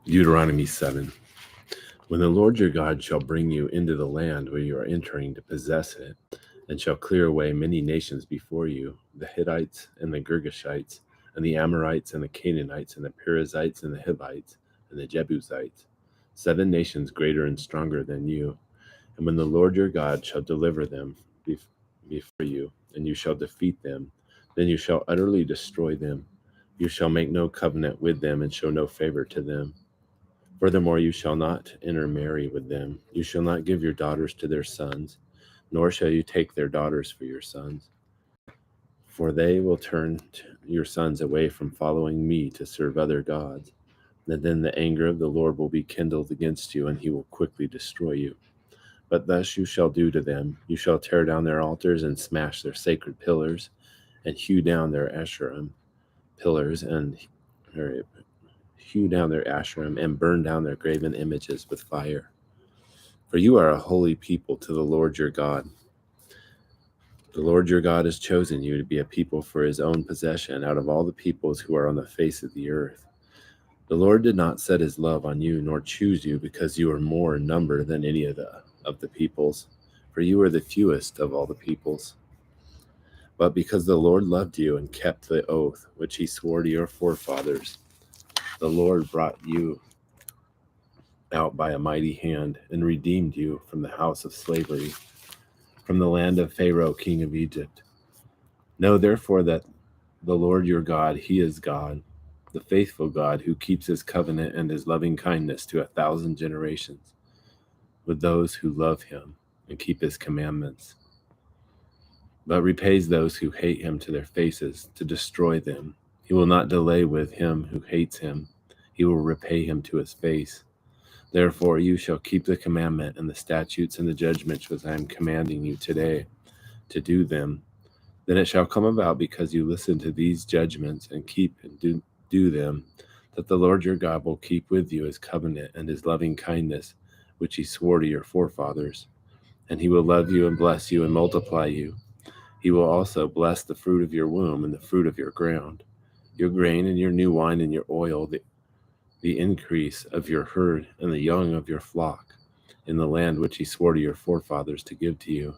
Deuteronomy 7. When the Lord your God shall bring you into the land where you are entering to possess it, and shall clear away many nations before you, the Hittites and the Girgashites, and the Amorites and the Canaanites, and the Perizzites and the Hivites, and the Jebusites, 7 nations greater and stronger than you. And when the Lord your God shall deliver them before you, and you shall defeat them, then you shall utterly destroy them. You shall make no covenant with them, and show no favor to them. Furthermore, you shall not intermarry with them. You shall not give your daughters to their sons, nor shall you take their daughters for your sons. For they will turn your sons away from following me to serve other gods. And then the anger of the Lord will be kindled against you, and he will quickly destroy you. But thus you shall do to them. You shall tear down their altars and smash their sacred pillars, and hew down their Asherim pillars, and burn down their graven images with fire. For you are a holy people to the Lord your God. The Lord your God has chosen you to be a people for his own possession out of all the peoples who are on the face of the earth. The Lord did not set his love on you, nor choose you, because you are more in number than any of the peoples, for you are the fewest of all the peoples. But because the Lord loved you and kept the oath which he swore to your forefathers, the Lord brought you out by a mighty hand and redeemed you from the house of slavery, from the land of Pharaoh, king of Egypt. Know therefore that the Lord your God, he is God, the faithful God who keeps his covenant and his loving kindness to 1,000 generations with those who love him and keep his commandments, but repays those who hate him to their faces to destroy them. He will not delay with him who hates him. He will repay him to his face. Therefore you shall keep the commandment and the statutes and the judgments which I am commanding you today to do them. Then it shall come about, because you listen to these judgments and keep and do them, that the Lord your God will keep with you his covenant and his loving kindness, which he swore to your forefathers. And he will love you and bless you and multiply you. He will also bless the fruit of your womb and the fruit of your ground, your grain and your new wine and your oil, the increase of your herd and the young of your flock, in the land which he swore to your forefathers to give to you.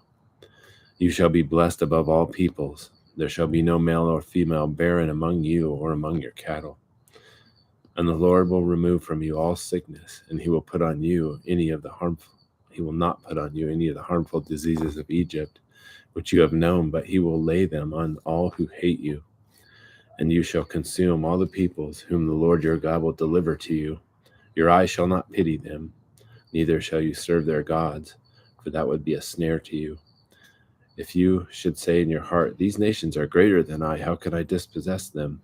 You shall be blessed above all peoples. There shall be no male or female barren among you or among your cattle. And the Lord will remove from you all sickness, and he will not put on you any of the harmful diseases of Egypt, which you have known, but he will lay them on all who hate you. And you shall consume all the peoples whom the Lord your God will deliver to you. Your eye shall not pity them, neither shall you serve their gods, for that would be a snare to you. If you should say in your heart, these nations are greater than I, how can I dispossess them?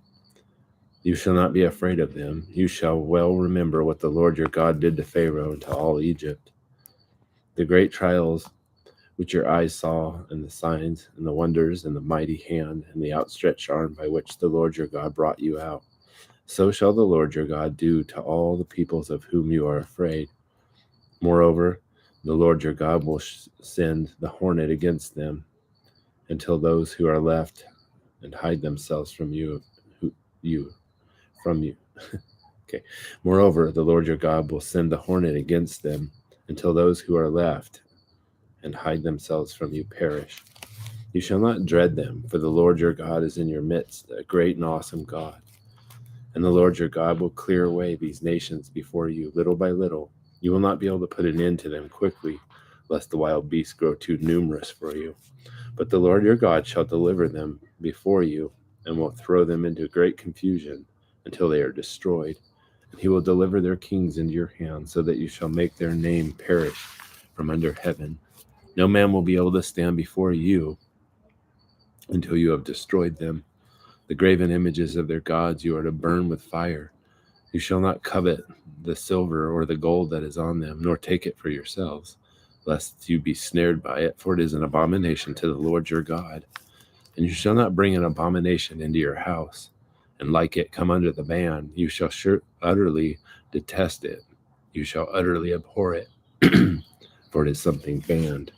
You shall not be afraid of them. You shall well remember what the Lord your God did to Pharaoh and to all Egypt, the great trials which your eyes saw, and the signs and the wonders and the mighty hand and the outstretched arm by which the Lord your God brought you out. So shall the Lord your God do to all the peoples of whom you are afraid. Moreover, the Lord your God will send the hornet against them, until those who are left and hide themselves from you. Okay. Moreover, the Lord your God will send the hornet against them, until those who are left and hide themselves from you perish. You shall not dread them, for the Lord your God is in your midst, a great and awesome God. And the Lord your God will clear away these nations before you, little by little. You will not be able to put an end to them quickly, lest the wild beasts grow too numerous for you. But the Lord your God shall deliver them before you, and will throw them into great confusion until they are destroyed. And he will deliver their kings into your hand, so that you shall make their name perish from under heaven. No man will be able to stand before you until you have destroyed them. The graven images of their gods you are to burn with fire. You shall not covet the silver or the gold that is on them, nor take it for yourselves, lest you be snared by it, for it is an abomination to the Lord your God. And you shall not bring an abomination into your house, and like it come under the ban. You shall utterly detest it. You shall utterly abhor it, for it is something banned.